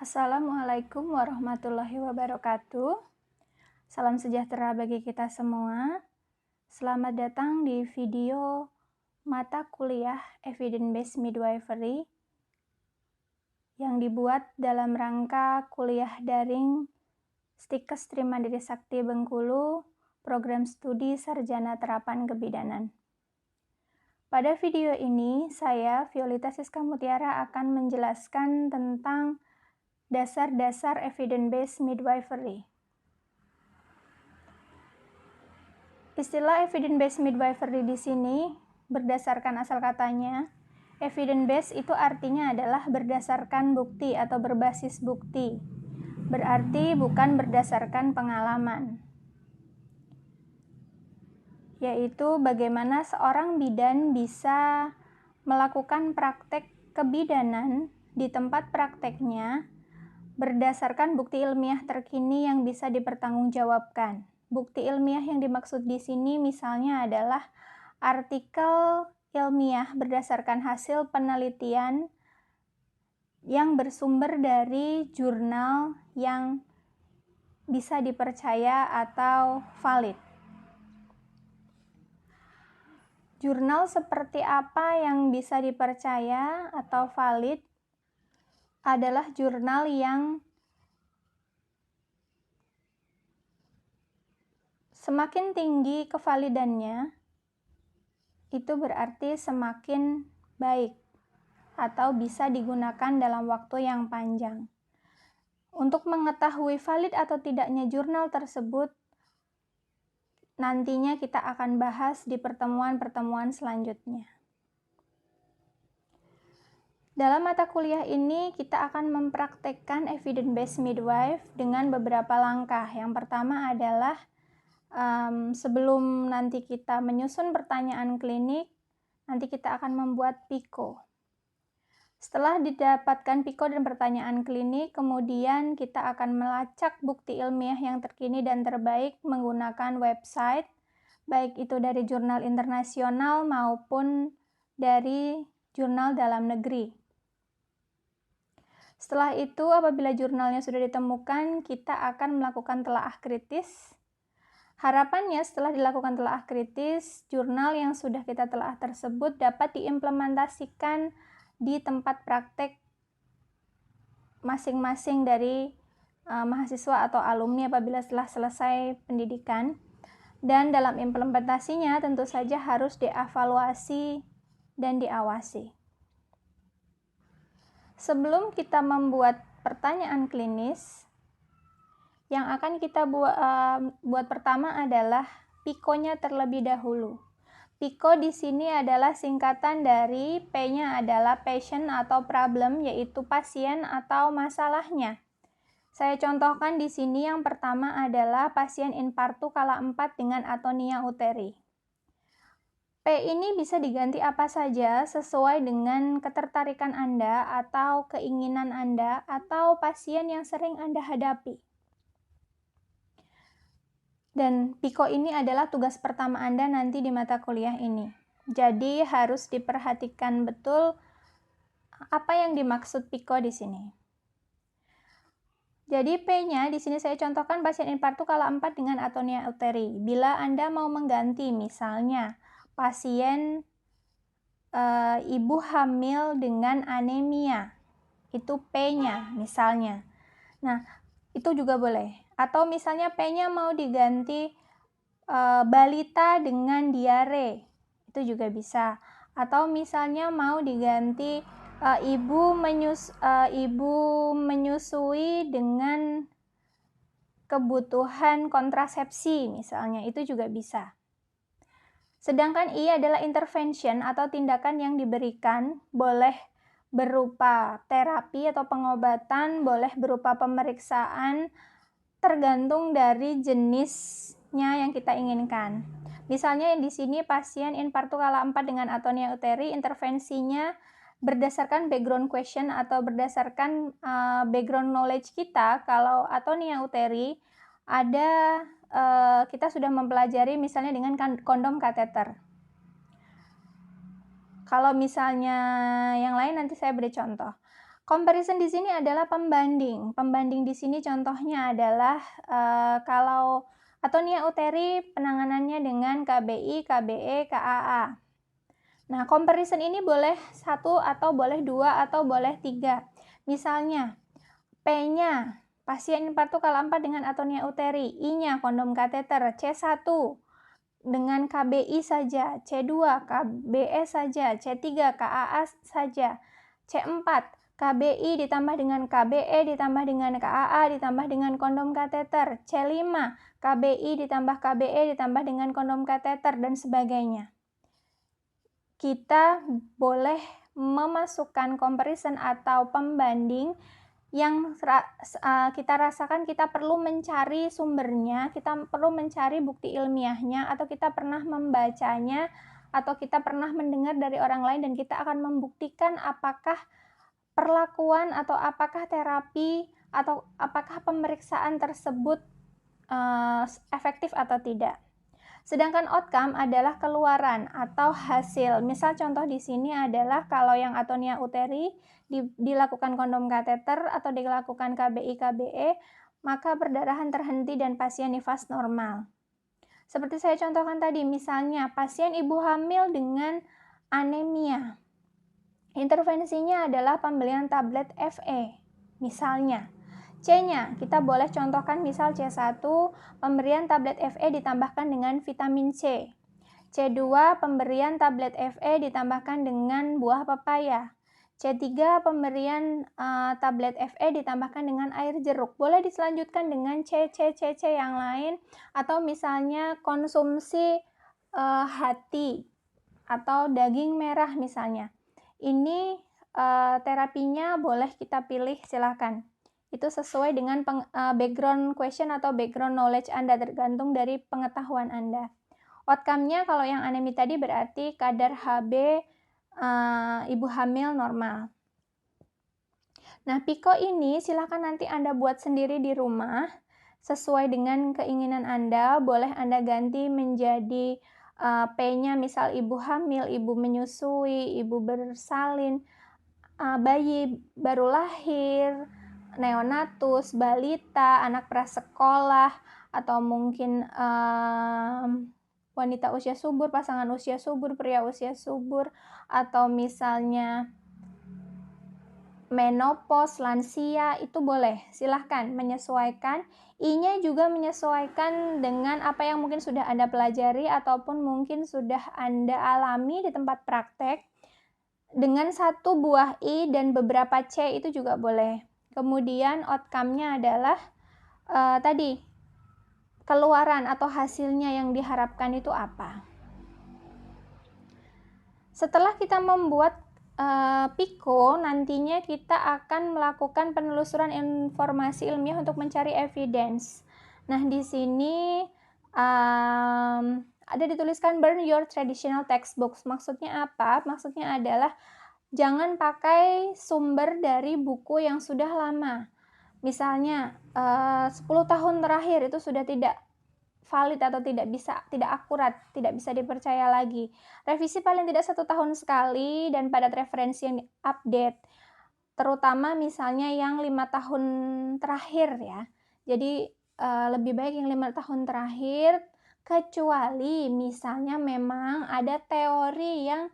Assalamualaikum warahmatullahi wabarakatuh. Salam sejahtera bagi kita semua. Selamat datang di video mata kuliah Evidence-Based Midwifery yang dibuat dalam rangka kuliah daring Stikes Trimandiri Sakti Bengkulu, Program Studi Sarjana Terapan Kebidanan. Pada video ini, saya, Violeta Siska Mutiara, akan menjelaskan tentang dasar-dasar evidence-based midwifery. Istilah evidence-based midwifery di sini berdasarkan asal katanya. Evidence-based itu artinya adalah berdasarkan bukti atau berbasis bukti. Berarti bukan berdasarkan pengalaman. Yaitu bagaimana seorang bidan bisa melakukan praktek kebidanan di tempat prakteknya berdasarkan bukti ilmiah terkini yang bisa dipertanggungjawabkan. Bukti ilmiah yang dimaksud di sini misalnya adalah artikel ilmiah berdasarkan hasil penelitian yang bersumber dari jurnal yang bisa dipercaya atau valid. Jurnal seperti apa yang bisa dipercaya atau valid adalah jurnal yang semakin tinggi kevalidannya, itu berarti semakin baik atau bisa digunakan dalam waktu yang panjang. Untuk mengetahui valid atau tidaknya jurnal tersebut, nantinya kita akan bahas di pertemuan-pertemuan selanjutnya. Dalam mata kuliah ini, kita akan mempraktekkan evidence-based midwife dengan beberapa langkah. Yang pertama adalah sebelum nanti kita menyusun pertanyaan klinik, nanti kita akan membuat PICO. Setelah didapatkan PICO dan pertanyaan klinik, kemudian kita akan melacak bukti ilmiah yang terkini dan terbaik menggunakan website, baik itu dari jurnal internasional maupun dari jurnal dalam negeri. Setelah itu, apabila jurnalnya sudah ditemukan, kita akan melakukan telaah kritis. Harapannya setelah dilakukan telaah kritis, jurnal yang sudah kita telaah tersebut dapat diimplementasikan di tempat praktek masing-masing dari mahasiswa atau alumni apabila setelah selesai pendidikan. Dan dalam implementasinya tentu saja harus dievaluasi dan diawasi. Sebelum kita membuat pertanyaan klinis, yang akan kita buat pertama adalah PICO-nya terlebih dahulu. PICO di sini adalah singkatan dari P-nya adalah patient atau problem, yaitu pasien atau masalahnya. Saya contohkan di sini yang pertama adalah pasien infartu kala 4 dengan atonia uteri. P ini bisa diganti apa saja sesuai dengan ketertarikan Anda atau keinginan Anda atau pasien yang sering Anda hadapi. Dan PICO ini adalah tugas pertama Anda nanti di mata kuliah ini. Jadi harus diperhatikan betul apa yang dimaksud PICO di sini. Jadi P-nya di sini saya contohkan pasien infartu kala 4 dengan atonia uteri. Bila Anda mau mengganti misalnya pasien ibu hamil dengan anemia, itu P-nya misalnya. Nah, itu juga boleh. Atau misalnya P-nya mau diganti balita dengan diare, itu juga bisa. Atau misalnya mau diganti ibu menyusui dengan kebutuhan kontrasepsi misalnya, itu juga bisa. Sedangkan I adalah intervention atau tindakan yang diberikan, boleh berupa terapi atau pengobatan, boleh berupa pemeriksaan, tergantung dari jenisnya yang kita inginkan. Misalnya di sini pasien infartu kala 4 dengan atonia uteri, intervensinya berdasarkan background question atau berdasarkan background knowledge kita. Kalau atonia uteri ada kita sudah mempelajari misalnya dengan kondom kateter. Kalau misalnya yang lain nanti saya beri contoh. Comparison di sini adalah pembanding. Pembanding di sini contohnya adalah kalau atonia uteri penanganannya dengan KBI, KBE, KAA. Nah, comparison ini boleh 1 atau boleh 2 atau boleh 3. Misalnya, P-nya pasien infarktun skala 4 dengan atonia uteri, I-nya kondom kateter, C1 dengan KBI saja, C2 KBE saja, C3 KAA saja, C4 KBI ditambah dengan KBE ditambah dengan KAA ditambah dengan kondom kateter, C5 KBI ditambah KBE ditambah dengan kondom kateter, dan sebagainya. Kita boleh memasukkan comparison atau pembanding yang kita rasakan kita perlu mencari sumbernya, kita perlu mencari bukti ilmiahnya, atau kita pernah membacanya, atau kita pernah mendengar dari orang lain, dan kita akan membuktikan apakah perlakuan atau apakah terapi atau apakah pemeriksaan tersebut efektif atau tidak. Sedangkan outcome adalah keluaran atau hasil. Misal contoh di sini adalah kalau yang atonia uteri dilakukan kondom kateter atau dilakukan KBI KBE, maka perdarahan terhenti dan pasien nifas normal. Seperti saya contohkan tadi, misalnya pasien ibu hamil dengan anemia. Intervensinya adalah pemberian tablet Fe. Misalnya, C-nya kita boleh contohkan misal C1, pemberian tablet Fe ditambahkan dengan vitamin C. C2, pemberian tablet Fe ditambahkan dengan buah pepaya. C3, pemberian tablet Fe ditambahkan dengan air jeruk. Boleh diselanjutkan dengan C yang lain, atau misalnya konsumsi hati atau daging merah misalnya. Ini terapinya boleh kita pilih, silakan. Itu sesuai dengan background question atau background knowledge Anda, tergantung dari pengetahuan Anda. Outcome-nya kalau yang anemi tadi berarti kadar Hb ibu hamil normal. Nah, PICO ini silakan nanti Anda buat sendiri di rumah sesuai dengan keinginan Anda. Boleh Anda ganti menjadi P-nya misal ibu hamil, ibu menyusui, ibu bersalin, bayi baru lahir, neonatus, balita, anak prasekolah, atau mungkin wanita usia subur, pasangan usia subur, pria usia subur, atau misalnya menopause, lansia, itu boleh. Silahkan menyesuaikan. I-nya juga menyesuaikan dengan apa yang mungkin sudah Anda pelajari ataupun mungkin sudah Anda alami di tempat praktek. Dengan 1 buah I dan beberapa C itu juga boleh. Kemudian outcome-nya adalah tadi, keluaran atau hasilnya yang diharapkan itu apa. Setelah kita membuat PICO, nantinya kita akan melakukan penelusuran informasi ilmiah untuk mencari evidence. Nah, di sini ada dituliskan burn your traditional textbooks. Maksudnya apa? Maksudnya adalah jangan pakai sumber dari buku yang sudah lama. Misalnya 10 tahun terakhir itu sudah tidak valid atau tidak akurat, tidak bisa dipercaya lagi. Revisi paling tidak 1 tahun sekali dan pada referensi yang update, terutama misalnya yang 5 tahun terakhir ya. Jadi lebih baik yang 5 tahun terakhir, kecuali misalnya memang ada teori yang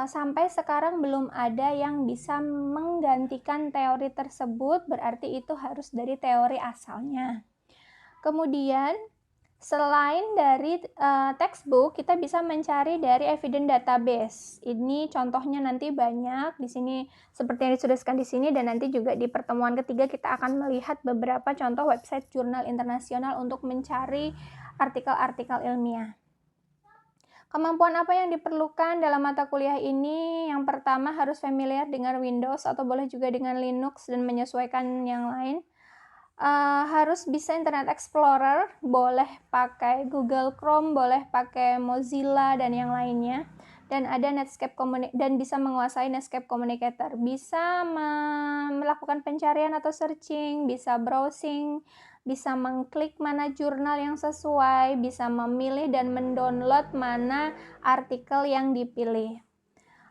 sampai sekarang belum ada yang bisa menggantikan teori tersebut, berarti itu harus dari teori asalnya. Kemudian selain dari textbook, kita bisa mencari dari evidence database. Ini contohnya nanti banyak di sini seperti yang dituliskan di sini, dan nanti juga di pertemuan ketiga kita akan melihat beberapa contoh website jurnal internasional untuk mencari artikel-artikel ilmiah. Kemampuan apa yang diperlukan dalam mata kuliah ini? Yang pertama harus familiar dengan Windows atau boleh juga dengan Linux dan menyesuaikan yang lain. Harus bisa Internet Explorer, boleh pakai Google Chrome, boleh pakai Mozilla dan yang lainnya, dan ada Netscape dan bisa menguasai Netscape Communicator, bisa melakukan pencarian atau searching, bisa browsing, bisa mengklik mana jurnal yang sesuai, bisa memilih dan mendownload mana artikel yang dipilih.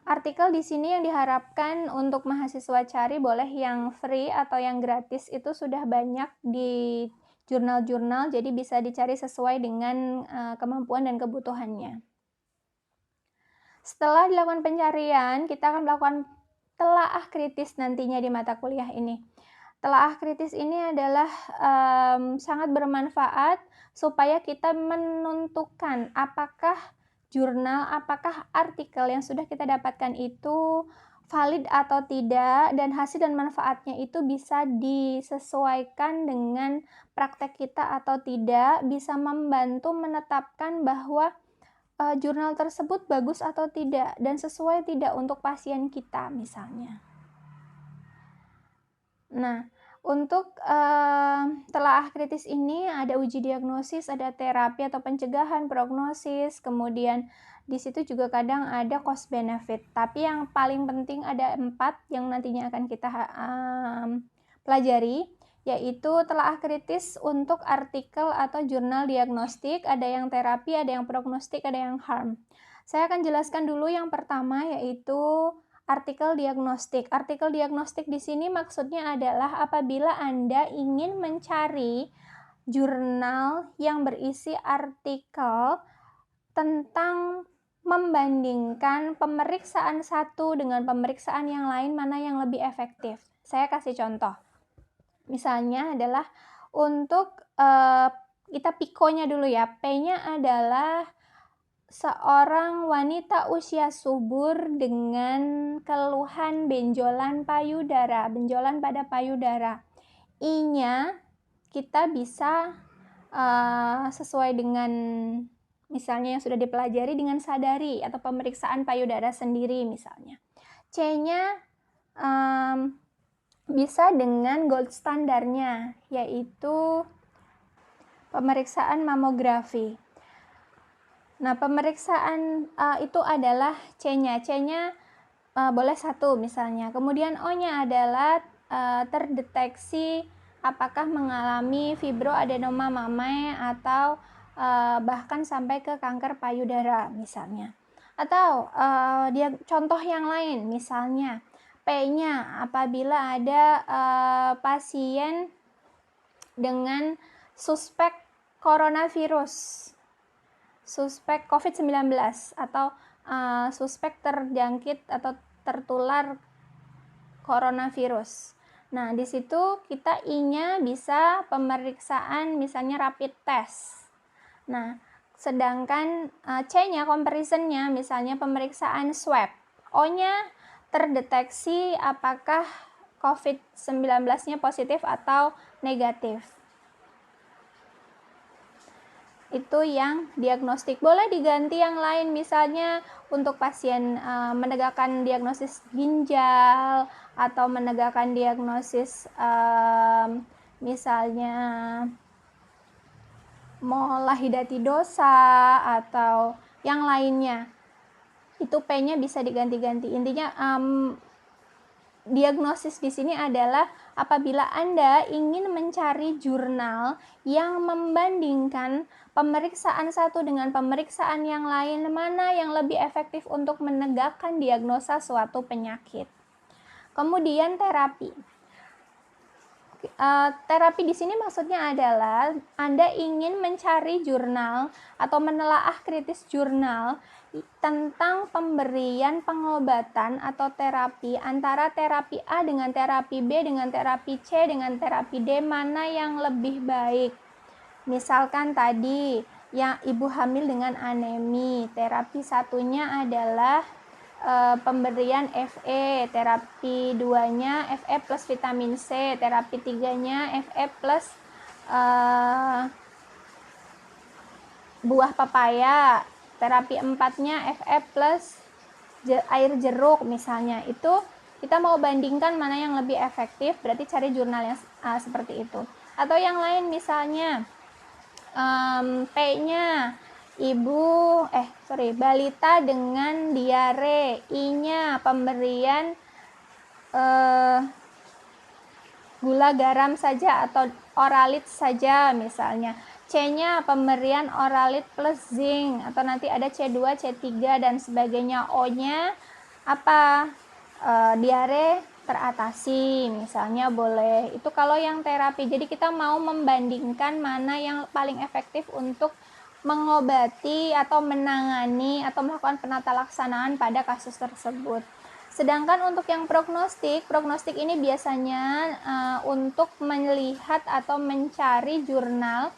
Artikel di sini yang diharapkan untuk mahasiswa cari boleh yang free atau yang gratis, itu sudah banyak di jurnal-jurnal, jadi bisa dicari sesuai dengan kemampuan dan kebutuhannya. Setelah dilakukan pencarian, kita akan melakukan telaah kritis nantinya di mata kuliah ini. Telaah kritis ini adalah sangat bermanfaat supaya kita menentukan apakah jurnal, apakah artikel yang sudah kita dapatkan itu valid atau tidak, dan hasil dan manfaatnya itu bisa disesuaikan dengan praktek kita atau tidak, bisa membantu menetapkan bahwa jurnal tersebut bagus atau tidak, dan sesuai tidak untuk pasien kita misalnya. Nah, untuk telaah kritis ini ada uji diagnosis, ada terapi atau pencegahan, prognosis, kemudian di situ juga kadang ada cost benefit. Tapi yang paling penting ada 4 yang nantinya akan kita pelajari, yaitu telaah kritis untuk artikel atau jurnal diagnostik, ada yang terapi, ada yang prognostik, ada yang harm. Saya akan jelaskan dulu yang pertama, yaitu artikel diagnostik. Artikel diagnostik di sini maksudnya adalah apabila Anda ingin mencari jurnal yang berisi artikel tentang membandingkan pemeriksaan satu dengan pemeriksaan yang lain, mana yang lebih efektif. Saya kasih contoh. Misalnya adalah untuk kita pikonya dulu ya. P-nya adalah seorang wanita usia subur dengan keluhan benjolan payudara, benjolan pada payudara. I-nya kita bisa sesuai dengan misalnya yang sudah dipelajari dengan sadari atau pemeriksaan payudara sendiri misalnya. C-nya bisa dengan gold standarnya, yaitu pemeriksaan mamografi. Nah, pemeriksaan itu adalah C-nya. C-nya boleh 1 misalnya. Kemudian O-nya adalah terdeteksi apakah mengalami fibroadenoma mamae atau bahkan sampai ke kanker payudara misalnya. Atau contoh yang lain misalnya P-nya apabila ada pasien dengan suspek coronavirus, suspek COVID-19 atau suspek terjangkit atau tertular coronavirus. Nah, di situ kita I-nya bisa pemeriksaan misalnya rapid test. Nah, sedangkan C-nya comparison-nya misalnya pemeriksaan swab. O-nya terdeteksi apakah COVID-19-nya positif atau negatif. Itu yang diagnostik. Boleh diganti yang lain, misalnya untuk pasien menegakkan diagnosis ginjal atau menegakkan diagnosis misalnya molahidatidosa atau yang lainnya. Itu P-nya bisa diganti-ganti. Intinya diagnosis di sini adalah apabila Anda ingin mencari jurnal yang membandingkan pemeriksaan satu dengan pemeriksaan yang lain, mana yang lebih efektif untuk menegakkan diagnosa suatu penyakit. Kemudian terapi. Terapi di sini maksudnya adalah Anda ingin mencari jurnal atau menelaah kritis jurnal tentang pemberian pengobatan atau terapi antara terapi A dengan terapi B dengan terapi C dengan terapi D, mana yang lebih baik. Misalkan tadi yang ibu hamil dengan anemi, terapi satunya adalah pemberian Fe, terapi 2-nya Fe plus vitamin C, terapi 3-nya Fe plus buah papaya, terapi 4-nya Fe plus air jeruk misalnya. Itu kita mau bandingkan mana yang lebih efektif, berarti cari jurnal yang seperti itu. Atau yang lain misalnya P-nya balita dengan diare, I-nya pemberian gula garam saja atau oralit saja misalnya. C-nya pemberian oralit plus zinc atau nanti ada C2, C3 dan sebagainya. O-nya apa diare teratasi misalnya boleh. Itu kalau yang terapi. Jadi kita mau membandingkan mana yang paling efektif untuk mengobati atau menangani atau melakukan penata laksanaan pada kasus tersebut. Sedangkan untuk yang prognostik ini biasanya untuk melihat atau mencari jurnal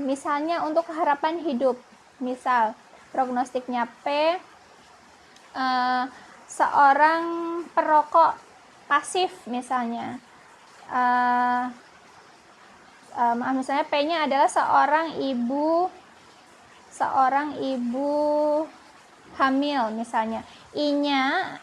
misalnya untuk harapan hidup. Misal prognostiknya P, seorang perokok pasif misalnya. Misalnya P-nya adalah seorang ibu hamil misalnya. I-nya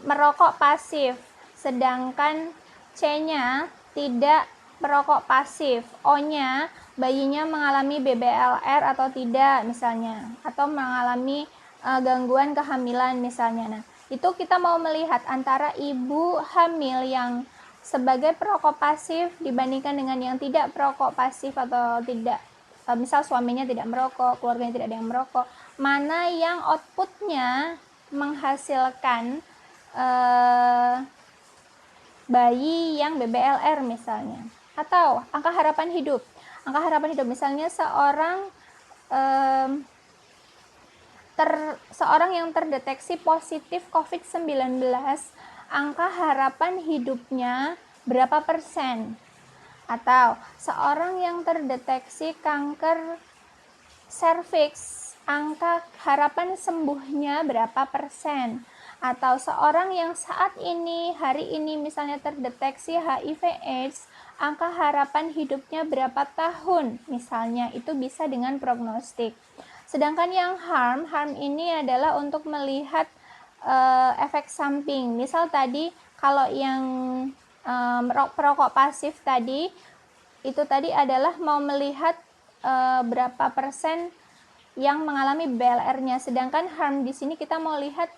merokok pasif, sedangkan C-nya tidak merokok pasif. O-nya bayinya mengalami BBLR atau tidak misalnya, atau mengalami gangguan kehamilan misalnya. Nah, itu kita mau melihat antara ibu hamil yang sebagai perokok pasif dibandingkan dengan yang tidak perokok pasif atau tidak, misal suaminya tidak merokok, keluarganya tidak ada yang merokok, mana yang outputnya menghasilkan bayi yang BBLR misalnya. Atau angka harapan hidup misalnya seorang yang terdeteksi positif COVID-19, angka harapan hidupnya berapa persen. Atau seorang yang terdeteksi kanker serviks, angka harapan sembuhnya berapa persen. Atau seorang yang hari ini misalnya terdeteksi HIV/AIDS, angka harapan hidupnya berapa tahun misalnya. Itu bisa dengan prognostik. Sedangkan yang harm ini adalah untuk melihat efek samping. Misal tadi kalau yang perokok pasif tadi, itu tadi adalah mau melihat berapa persen yang mengalami BLR-nya. Sedangkan harm di sini kita mau lihat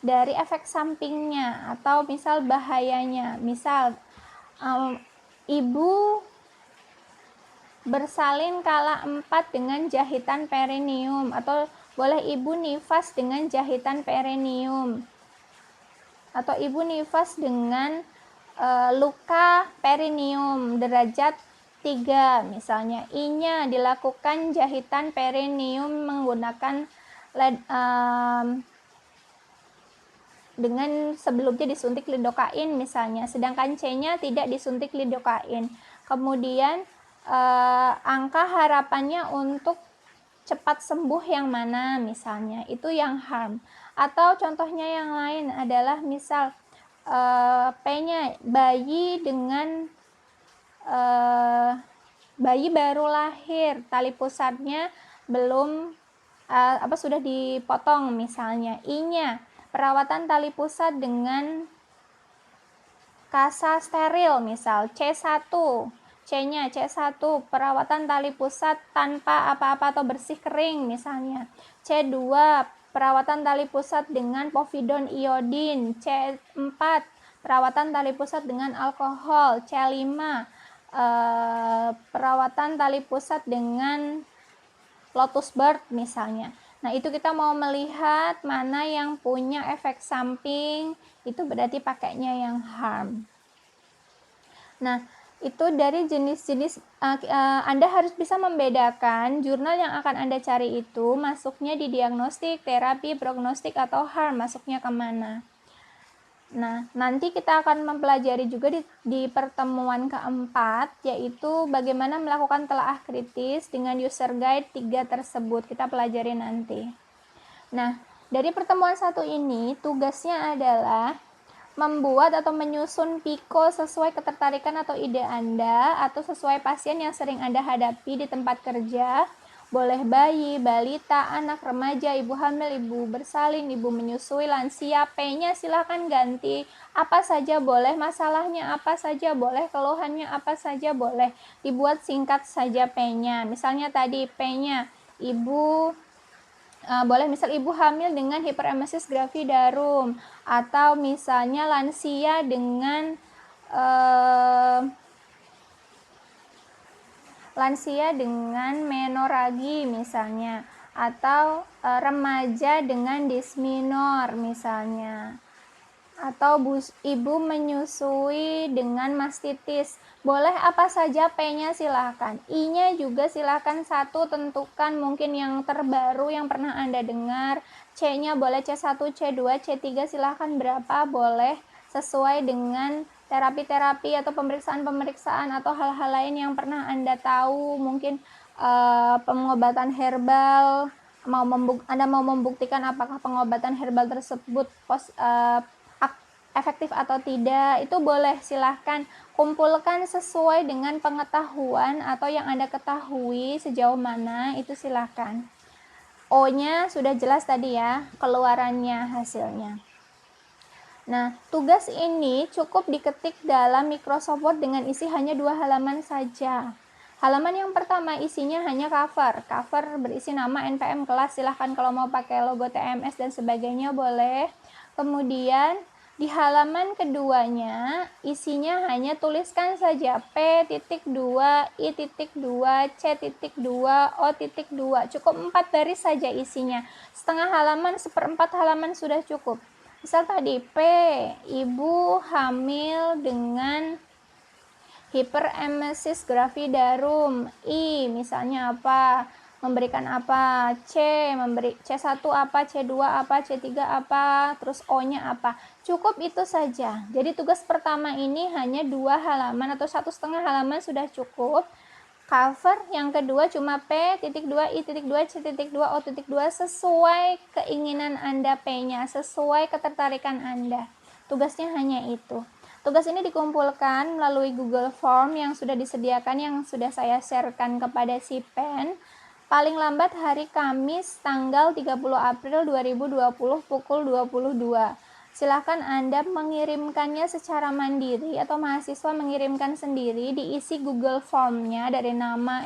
dari efek sampingnya atau misal bahayanya. Misal ibu bersalin kala 4 dengan jahitan perineum, atau boleh ibu nifas dengan jahitan perineum, atau ibu nifas dengan luka perineum derajat 3 misalnya. I-nya dilakukan jahitan perineum menggunakan dengan sebelumnya disuntik lidokain misalnya, sedangkan C-nya tidak disuntik lidokain. Kemudian angka harapannya untuk cepat sembuh yang mana misalnya, itu yang harm. Atau contohnya yang lain adalah misal P-nya bayi dengan bayi baru lahir, tali pusatnya belum sudah dipotong misalnya. I-nya perawatan tali pusat dengan kasa steril misal. C-nya C1 perawatan tali pusat tanpa apa-apa atau bersih kering misalnya. C2 perawatan tali pusat dengan povidon iodin. C4 perawatan tali pusat dengan alkohol. C5 perawatan tali pusat dengan lotus bird misalnya. Nah, itu kita mau melihat mana yang punya efek samping, itu berarti pakainya yang harm. Nah, itu dari jenis-jenis Anda harus bisa membedakan jurnal yang akan Anda cari itu masuknya di diagnostik, terapi, prognostik, atau harm, masuknya kemana. Nah, nanti kita akan mempelajari juga di pertemuan keempat, yaitu bagaimana melakukan telaah kritis dengan user guide 3 tersebut. Kita pelajari nanti. Nah, dari pertemuan 1 ini, tugasnya adalah membuat atau menyusun PIKO sesuai ketertarikan atau ide Anda, atau sesuai pasien yang sering Anda hadapi di tempat kerja. Boleh bayi, balita, anak remaja, ibu hamil, ibu bersalin, ibu menyusui, lansia. P-nya silahkan ganti apa saja boleh, masalahnya apa saja boleh, keluhannya apa saja boleh. Dibuat singkat saja P-nya. Misalnya tadi P-nya ibu boleh misal ibu hamil dengan hiperemesis gravidarum, atau misalnya lansia dengan menoragi misalnya, atau remaja dengan disminor misalnya, atau ibu menyusui dengan mastitis. Boleh apa saja P-nya silahkan. I-nya juga silahkan satu tentukan mungkin yang terbaru yang pernah Anda dengar. C-nya boleh C1, C2, C3 silahkan berapa boleh sesuai dengan terapi-terapi atau pemeriksaan-pemeriksaan atau hal-hal lain yang pernah Anda tahu. Mungkin pengobatan herbal, Anda mau membuktikan apakah pengobatan herbal tersebut efektif atau tidak, itu boleh, silahkan kumpulkan sesuai dengan pengetahuan atau yang Anda ketahui sejauh mana, itu silahkan. O-nya sudah jelas tadi ya, keluarannya, hasilnya. Nah, tugas ini cukup diketik dalam Microsoft Word dengan isi hanya 2 halaman saja. Halaman yang pertama isinya hanya cover berisi nama NPM kelas, silahkan kalau mau pakai logo TMS dan sebagainya boleh. Kemudian di halaman keduanya isinya hanya tuliskan saja P.2, I.2, C.2, O.2. Cukup 4 baris saja isinya. Setengah halaman, 1/4 halaman sudah cukup. Misal tadi P, ibu hamil dengan hiperemesis gravidarum. I misalnya apa? Memberikan apa? C1 apa, C2 apa, C3 apa, terus O-nya apa. Cukup itu saja. Jadi tugas pertama ini hanya 2 halaman atau 1,5 halaman sudah cukup. Cover yang kedua cuma P.2, I.2, C.2, O.2 sesuai keinginan Anda P-nya, sesuai ketertarikan Anda. Tugasnya hanya itu. Tugas ini dikumpulkan melalui Google Form yang sudah disediakan, yang sudah saya sharekan kepada si Pen. Paling lambat hari Kamis tanggal 30 April 2020 pukul 22. Silakan Anda mengirimkannya secara mandiri atau mahasiswa mengirimkan sendiri, diisi Google Form-nya dari nama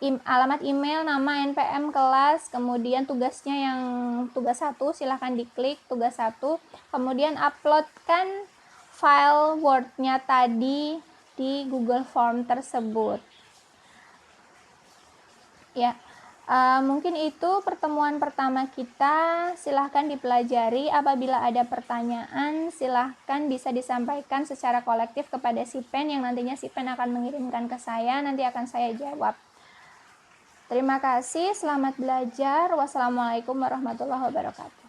alamat email, nama NPM kelas, kemudian tugasnya yang tugas 1 silakan diklik tugas 1, kemudian uploadkan file Word-nya tadi di Google Form tersebut. Ya, mungkin itu pertemuan pertama kita. Silahkan dipelajari. Apabila ada pertanyaan, silahkan bisa disampaikan secara kolektif kepada si Pen, yang nantinya si Pen akan mengirimkan ke saya. Nanti akan saya jawab. Terima kasih. Selamat belajar. Wassalamualaikum warahmatullahi wabarakatuh.